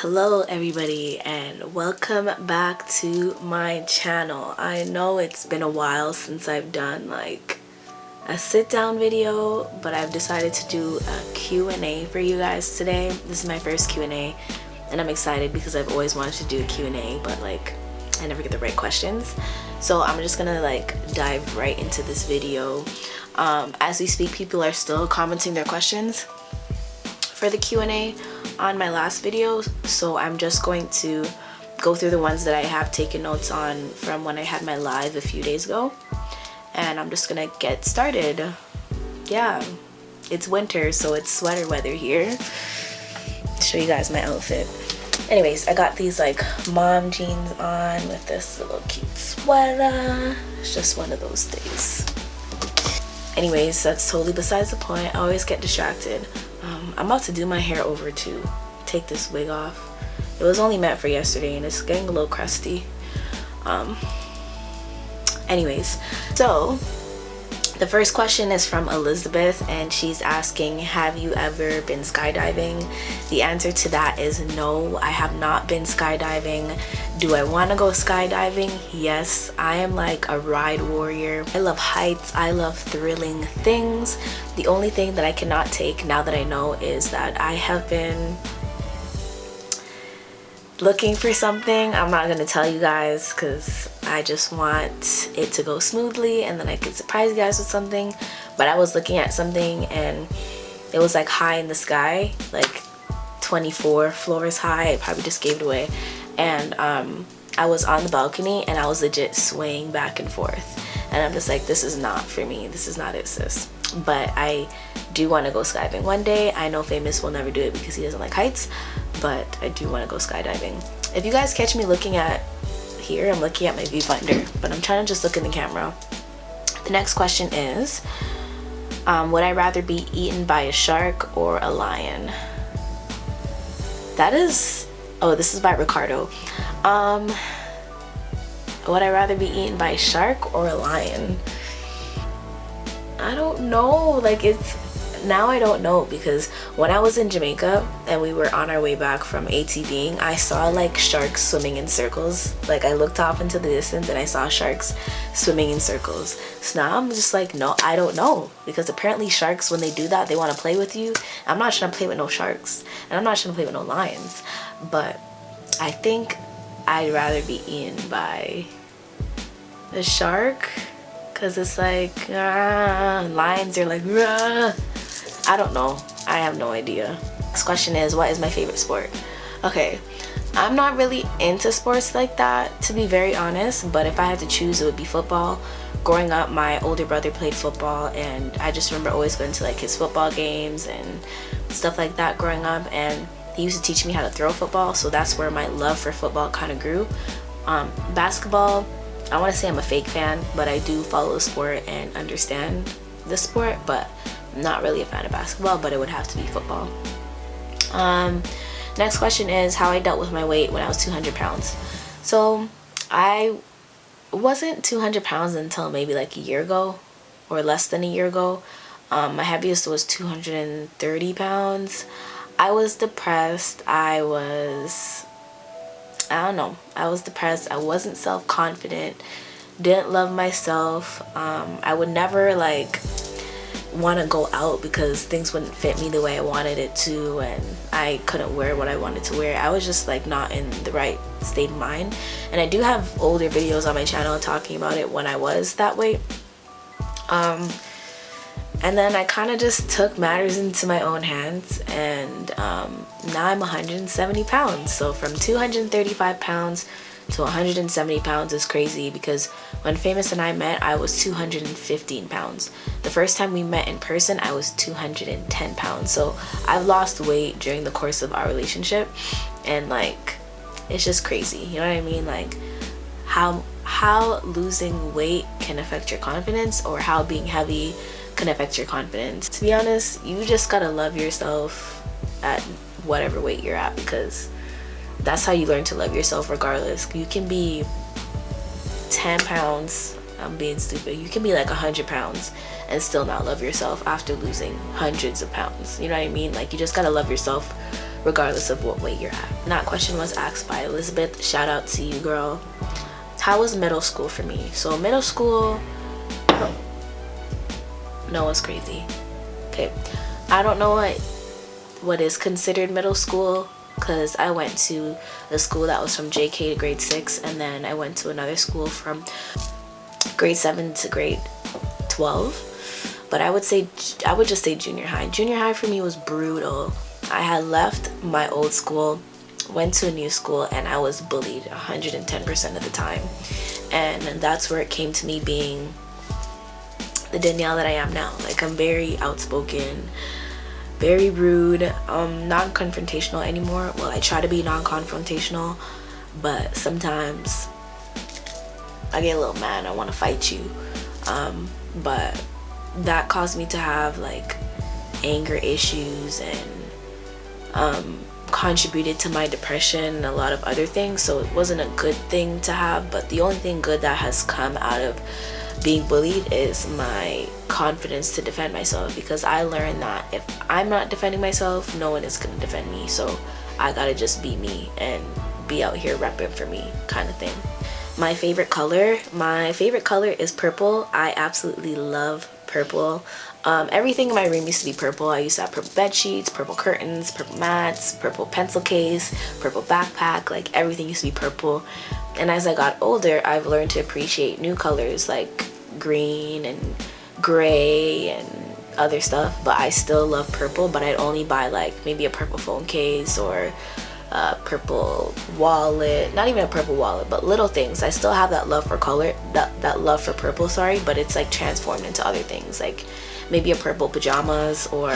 Hello everybody and welcome back to my channel. I know it's been a while since I've done like a sit down video, but I've decided to do a Q&A for you guys today. This is my first Q&A and I'm excited because I've always wanted to do a Q&A, but like I never get the right questions. So I'm just gonna like dive right into this video. As we speak, people are still commenting their questions for the Q&A on my last video, so I'm just going to go through the ones that I have taken notes on from when I had my live a few days ago, and I'm just gonna get started. Yeah, it's winter, so it's sweater weather here. Show you guys my outfit. Anyways, I got these like mom jeans on with this little cute sweater. It's just one of those days. Anyways, that's totally besides the point. I always get distracted. I'm about to do my hair over to take this wig off. It was only meant for yesterday and it's getting a little crusty. Anyways, so the first question is from Elizabeth and she's asking, have you ever been skydiving? The answer to that is no, I have not been skydiving. Do I want to go skydiving? Yes, I am like a ride warrior. I love heights, I love thrilling things. The only thing that I cannot take now that I know is that I have been looking for something. I'm not gonna tell you guys because I just want it to go smoothly and then I could surprise you guys with something. But I was looking at something and it was like high in the sky, like 24 floors high. I probably just gave it away. And I was on the balcony and I was legit swaying back and forth. And I'm just like, this is not for me. This is not it, sis. But I do want to go skydiving one day. I know Famous will never do it because he doesn't like heights, but I do want to go skydiving. If you guys catch me looking at here, I'm looking at my viewfinder, but I'm trying to just look in the camera. The next question is, would I rather be eaten by a shark or a lion? That is, oh, this is by Ricardo. Would I rather be eaten by a shark or a lion? I don't know, like now I don't know, because when I was in Jamaica and we were on our way back from ATVing, I saw like sharks swimming in circles. Like I looked off into the distance and I saw sharks swimming in circles. So now I'm just like, no, I don't know, because apparently sharks, when they do that, they want to play with you. I'm not trying to play with no sharks and I'm not trying to play with no lions, but I think I'd rather be eaten by a shark, because it's like lions are like I don't know, I have no idea. Next question is, what is my favorite sport? Okay, I'm not really into sports like that, to be very honest, but if I had to choose, it would be football. Growing up, my older brother played football and I just remember always going to like his football games and stuff like that growing up, and he used to teach me how to throw football, so that's where my love for football kind of grew. Basketball, I want to say I'm a fake fan, but I do follow the sport and understand the sport, but I'm not really a fan of basketball, but it would have to be football. Next question is how I dealt with my weight when I was 200 pounds. So I wasn't 200 pounds until maybe like a year ago or less than a year ago. My heaviest was 230 pounds. I was depressed. I don't know, I was depressed. I wasn't self-confident, didn't love myself. I would never like want to go out because things wouldn't fit me the way I wanted it to, and I couldn't wear what I wanted to wear. I was just like not in the right state of mind, and I do have older videos on my channel talking about it when I was that way. And then I kind of just took matters into my own hands, and now I'm 170 pounds. So from 235 pounds to 170 pounds is crazy, because when Famous and I met, I was 215 pounds. The first time we met in person, I was 210 pounds. So I've lost weight during the course of our relationship, and like it's just crazy, you know what I mean? Like how losing weight can affect your confidence, or how being heavy can affect your confidence. To be honest, you just gotta love yourself at whatever weight you're at, because that's how you learn to love yourself regardless. You can be 10 pounds, I'm being stupid, you can be like 100 pounds and still not love yourself after losing hundreds of pounds, you know what I mean? Like you just gotta love yourself regardless of what weight you're at. And that question was asked by Elizabeth. Shout out to you, girl. How was middle school for me? So middle school, Noah's crazy. Okay, I don't know what is considered middle school, because I went to a school that was from JK to grade 6, and then I went to another school from grade 7 to grade 12. But I would just say junior high. Junior high for me was brutal. I had left my old school, went to a new school, and I was bullied 110% of the time. And that's where it came to me being the Danielle that I am now. Like, I'm very outspoken, very rude, non-confrontational anymore. Well, I try to be non-confrontational, but sometimes I get a little mad, I want to fight you. But that caused me to have like anger issues, and contributed to my depression and a lot of other things. So it wasn't a good thing to have, but the only thing good that has come out of being bullied is my confidence to defend myself, because I learned that if I'm not defending myself, no one is gonna defend me. So I gotta just be me and be out here repping for me, kind of thing. My favorite color is purple. I absolutely love purple. Everything in my room used to be purple. I used to have purple bed sheets, purple curtains, purple mats, purple pencil case, purple backpack. Like, everything used to be purple. And as I got older, I've learned to appreciate new colors like green and gray and other stuff. But I still love purple, but I'd only buy like maybe a purple phone case or a purple wallet. Not even a purple wallet, but little things. I still have that love for color, that love for purple, sorry, but it's like transformed into other things, like maybe a purple pajamas or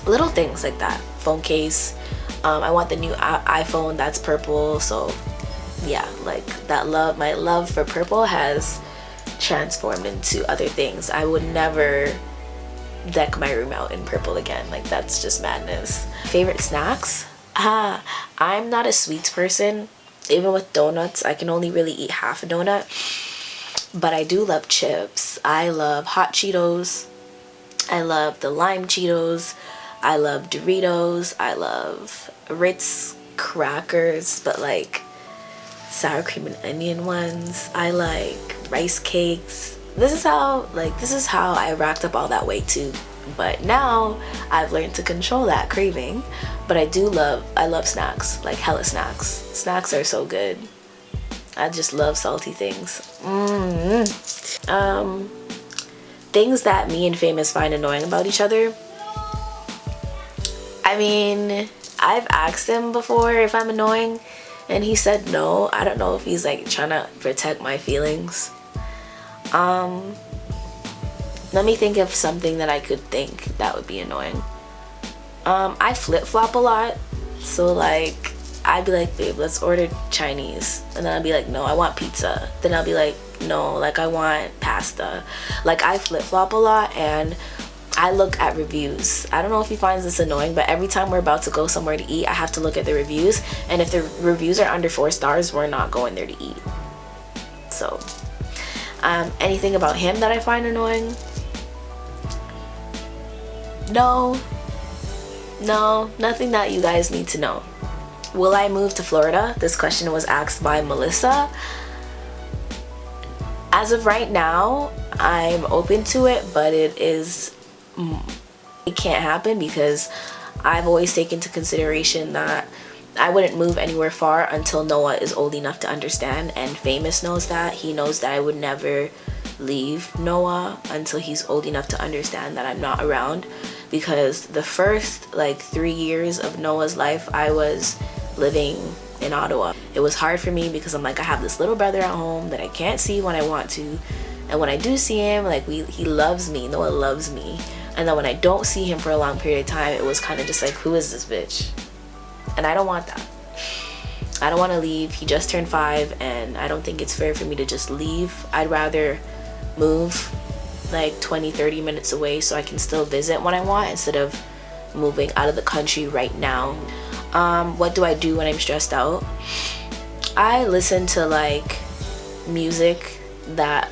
little things like that. Phone case. I want the new iPhone that's purple. So yeah, like that love, my love for purple has transformed into other things. I would never deck my room out in purple again. Like, that's just madness. Favorite snacks? I'm not a sweets person. Even with donuts, I can only really eat half a donut. But I do love chips. I love hot Cheetos. I love the lime Cheetos. I love Doritos. I love Ritz crackers, but like sour cream and onion ones. I like rice cakes. This is how I racked up all that weight too. But now I've learned to control that craving. But I love snacks, like hella snacks. Snacks are so good. I just love salty things. Things that me and Famous find annoying about each other. I mean, I've asked him before if I'm annoying, and he said no. I don't know if he's like trying to protect my feelings. Let me think of something that I could think that would be annoying. I flip-flop a lot. So like, I'd be like, babe, let's order Chinese. And then I'd be like, no, I want pizza. Then I'll be like, no, like I want pasta. Like, I flip-flop a lot, and I look at reviews. I don't know if he finds this annoying, but every time we're about to go somewhere to eat, I have to look at the reviews. And if the reviews are under 4 stars, we're not going there to eat. So, anything about him that I find annoying? No, nothing that you guys need to know. Will I move to Florida? This question was asked by Melissa. As of right now, I'm open to it, but it can't happen because I've always taken into consideration that I wouldn't move anywhere far until Noah is old enough to understand, and Famous knows that. He knows that I would never leave Noah until he's old enough to understand that I'm not around, because the first like 3 years of Noah's life I was living in Ottawa. It was hard for me because I'm like, I have this little brother at home that I can't see when I want to, and when I do see him, like he loves me. Noah loves me. And then when I don't see him for a long period of time, it was kind of just like, who is this bitch? And I don't want that. I don't want to leave. He just turned 5, and I don't think it's fair for me to just leave. I'd rather move like 20-30 minutes away so I can still visit when I want, instead of moving out of the country right now. What do I do when I'm stressed out? I listen to like music, that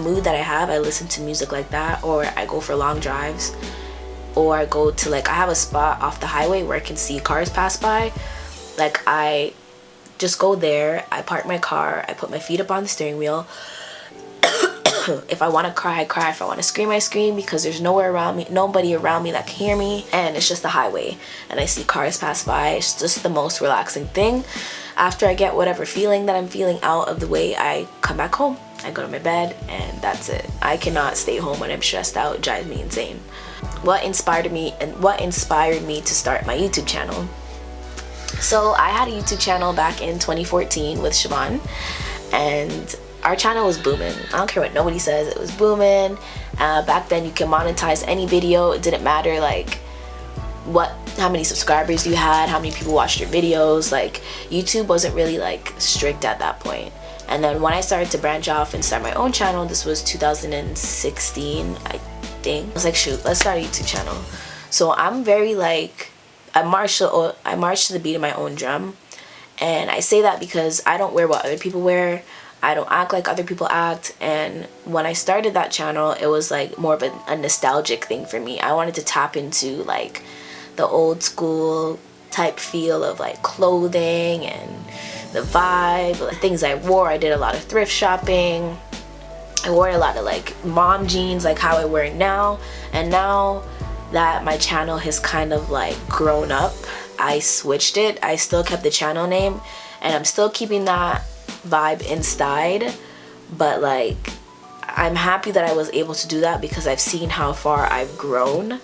mood that I have. I listen to music like that, or I go for long drives, or I go to, like, I have a spot off the highway where I can see cars pass by. Like, I just go there, I park my car, I put my feet up on the steering wheel. If I want to cry, I cry. If I want to scream, I scream, because there's nobody around me that can hear me, and it's just the highway and I see cars pass by. It's just the most relaxing thing. After I get whatever feeling that I'm feeling out of the way, I come back home, I go to my bed, and that's it. I cannot stay home when I'm stressed out. It drives me insane. What inspired me to start my YouTube channel? So I had a YouTube channel back in 2014 with Siobhan, and our channel was booming. I don't care what nobody says, it was booming. Back then you can monetize any video. It didn't matter like how many subscribers you had, how many people watched your videos. Like, YouTube wasn't really like strict at that point. And then when I started to branch off and start my own channel, this was 2016, I think. I was like, shoot, let's start a YouTube channel. So I'm very like, I march to the beat of my own drum. And I say that because I don't wear what other people wear. I don't act like other people act. And when I started that channel, it was like more of a nostalgic thing for me. I wanted to tap into like the old school type feel of like clothing and the vibe, the things I wore. I did a lot of thrift shopping. I wore a lot of like mom jeans, like how I wear it now. And now that my channel has kind of like grown up, I switched it. I still kept the channel name and I'm still keeping that vibe inside, but like I'm happy that I was able to do that because I've seen how far I've grown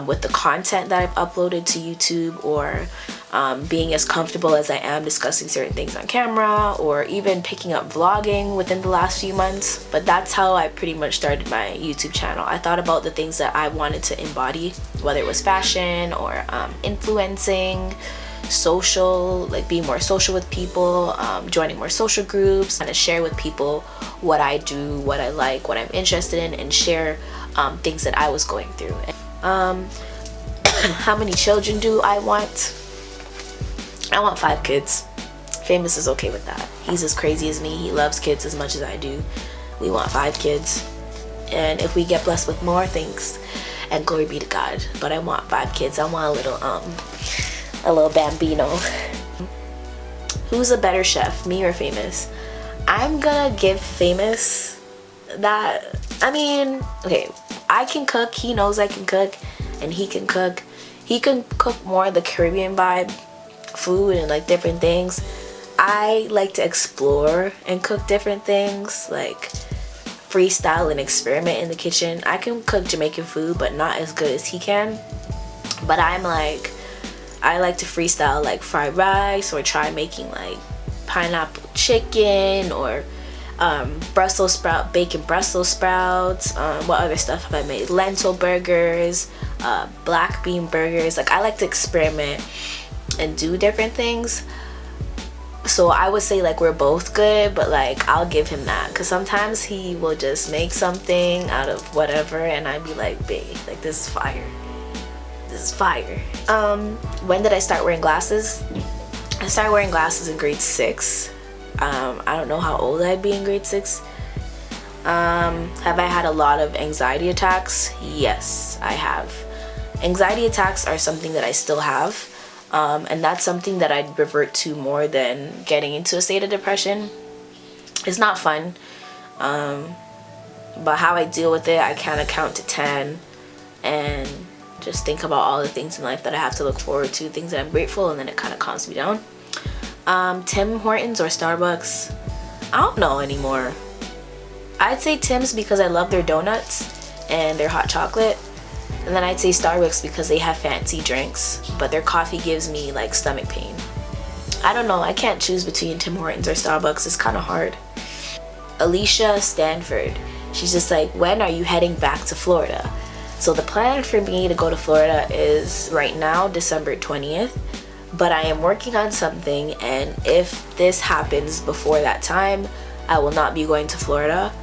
with the content that I've uploaded to YouTube, or being as comfortable as I am discussing certain things on camera, or even picking up vlogging within the last few months. But that's how I pretty much started my YouTube channel. I thought about the things that I wanted to embody, whether it was fashion or influencing, social, like being more social with people, joining more social groups, and to share with people what I do, what I like, what I'm interested in, and share things that I was going through. How many children do I want? I want 5 kids. Famous is okay with that. He's as crazy as me. He loves kids as much as I do. We want 5 kids, and if we get blessed with more, thanks and glory be to God. But I want 5 kids. I want a little bambino. Who's a better chef, me or Famous? I'm gonna give Famous that. I mean, okay, I can cook, he knows I can cook, and he can cook. He can cook more the Caribbean vibe food and like different things. I like to explore and cook different things, like freestyle and experiment in the kitchen. I can cook Jamaican food, but not as good as he can. But I like to freestyle, like fried rice, or try making like pineapple chicken, or bacon Brussels sprouts. What other stuff have I made? Lentil burgers, black bean burgers. Like, I like to experiment and do different things. So I would say like we're both good, but like I'll give him that, because sometimes he will just make something out of whatever and I'd be like, babe, like this is fire. This is fire. When did I start wearing glasses? I started wearing glasses in grade 6. I don't know how old I'd be in grade 6. Have I had a lot of anxiety attacks? Yes, I have. Anxiety attacks are something that I still have, and that's something that I'd revert to more than getting into a state of depression. It's not fun, but how I deal with it, I kind of count to 10 and just think about all the things in life that I have to look forward to, things that I'm grateful, and then it kind of calms me down. Tim Hortons or Starbucks? I don't know anymore. I'd say Tim's because I love their donuts and their hot chocolate. And then I'd say Starbucks because they have fancy drinks, but their coffee gives me like stomach pain. I don't know, I can't choose between Tim Hortons or Starbucks. It's kind of hard. Alicia Stanford, she's just like, when are you heading back to Florida? So the plan for me to go to Florida is right now December 20th, but I am working on something, and if this happens before that time, I will not be going to Florida.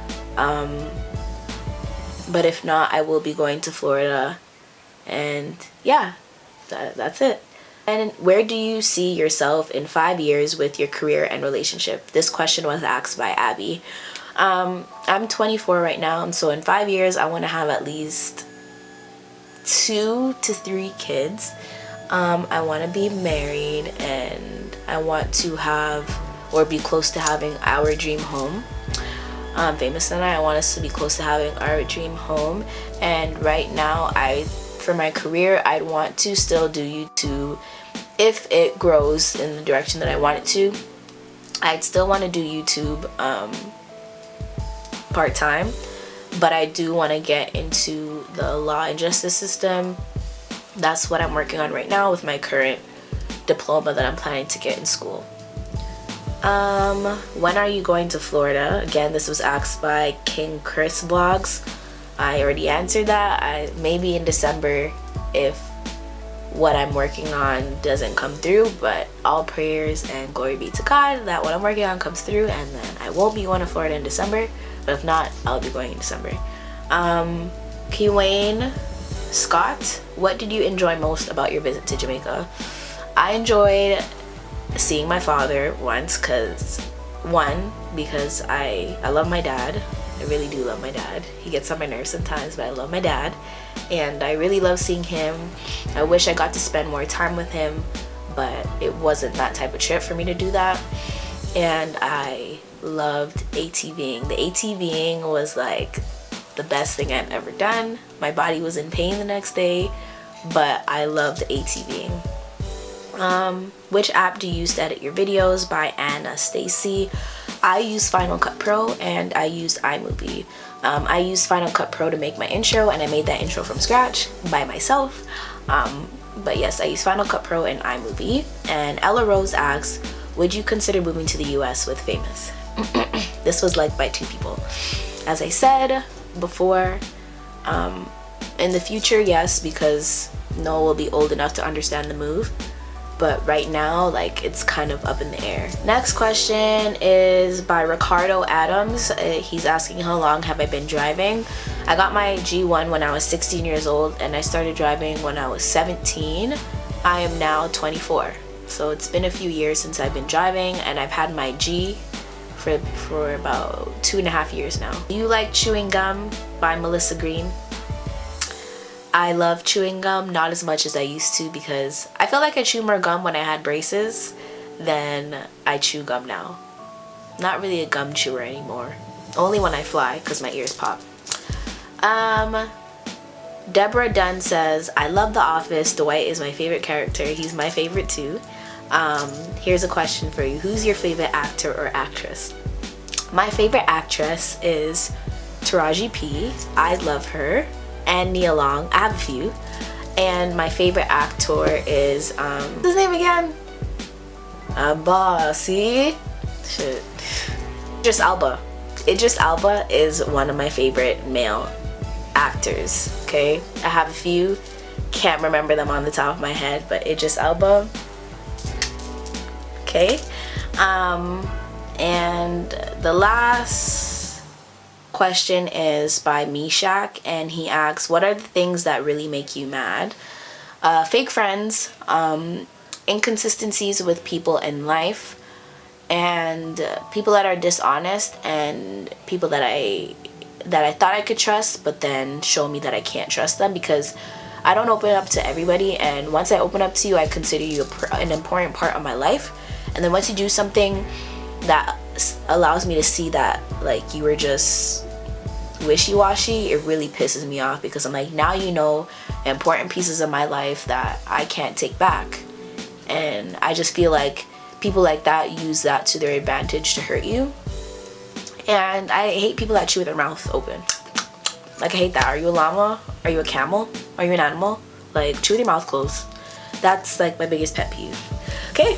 But if not, I will be going to Florida, and yeah, that's it. And where do you see yourself in 5 years with your career and relationship? This question was asked by Abby. I'm 24 right now, and so in 5 years I want to have at least 2 to 3 kids. I want to be married, and I want to have or be close to having our dream home. Famous and I want us to be close to having our dream home. And right now, for my career, I'd want to still do YouTube. If it grows in the direction that I want it to, I'd still want to do YouTube part-time, but I do want to get into the law and justice system. That's what I'm working on right now with my current diploma that I'm planning to get in school. When are you going to Florida? Again, this was asked by King Chris Vlogs. I already answered that. Maybe in December if what I'm working on doesn't come through, but all prayers and glory be to God that what I'm working on comes through, and then I won't be going to Florida in December, but if not, I'll be going in December. Kiwayne Scott, what did you enjoy most about your visit to Jamaica? I enjoyed seeing my father because I love my dad. I really do love my dad. He gets on my nerves sometimes, but I love my dad, and I really love seeing him. I wish I got to spend more time with him, but it wasn't that type of trip for me to do that. And I loved ATVing. The ATVing was like the best thing I've ever done. My body was in pain the next day, but I loved ATVing. Which app do you use to edit your videos? By Anna Stacy. I use Final Cut Pro and I use iMovie. I used Final Cut Pro to make my intro, and I made that intro from scratch by myself. But yes, I use Final Cut Pro and iMovie. And Ella Rose asks, would you consider moving to the US with Famous? This was liked by 2 people. As I said before, in the future, yes, because Noah will be old enough to understand the move. But right now, like, it's kind of up in the air. Next question is by Ricardo Adams. He's asking, how long have I been driving? I got my G1 when I was 16 years old, and I started driving when I was 17. I am now 24. So it's been a few years since I've been driving, and I've had my G for about 2.5 years now. Do you like chewing gum? By Melissa Green. I love chewing gum, not as much as I used to, because I feel like I chew more gum when I had braces than I chew gum now. Not really a gum chewer anymore. Only when I fly, because my ears pop. Deborah Dunn says, I love The Office. Dwight is my favorite character. He's my favorite too. Here's a question for you. Who's your favorite actor or actress? My favorite actress is Taraji P. I love her. And Nia Long. I have a few. And my favorite actor is what's his name again? See? Shit. Idris Elba. Idris Elba is one of my favorite male actors. Okay? I have a few. Can't remember them on the top of my head, but Idris Elba. Okay? And the last question is by Meshach, and he asks, what are the things that really make you mad? Fake friends, inconsistencies with people in life, and people that are dishonest, and people that I thought I could trust, but then show me that I can't trust them, because I don't open up to everybody, and once I open up to you, I consider you an important part of my life. And then once you do something that allows me to see that, like, you were just wishy-washy, it really pisses me off, because I'm like, now you know important pieces of my life that I can't take back. And I just feel like people like that use that to their advantage to hurt you. And I hate people that chew with their mouth open. Like, I hate that. Are you a llama? Are you a camel? Are you an animal? Like, chew with your mouth closed. That's like my biggest pet peeve. Okay?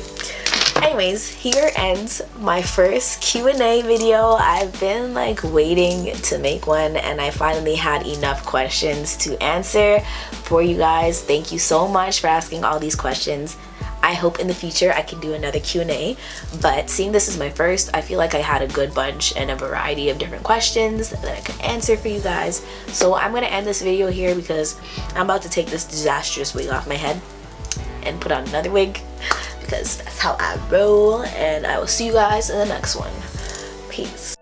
Anyways, here ends my first Q&A video. I've been like waiting to make one, and I finally had enough questions to answer for you guys. Thank you so much for asking all these questions. I hope in the future I can do another Q&A, but seeing this is my first, I feel like I had a good bunch and a variety of different questions that I could answer for you guys. So I'm gonna end this video here because I'm about to take this disastrous wig off my head and put on another wig, because that's how I roll, and I will see you guys in the next one. Peace.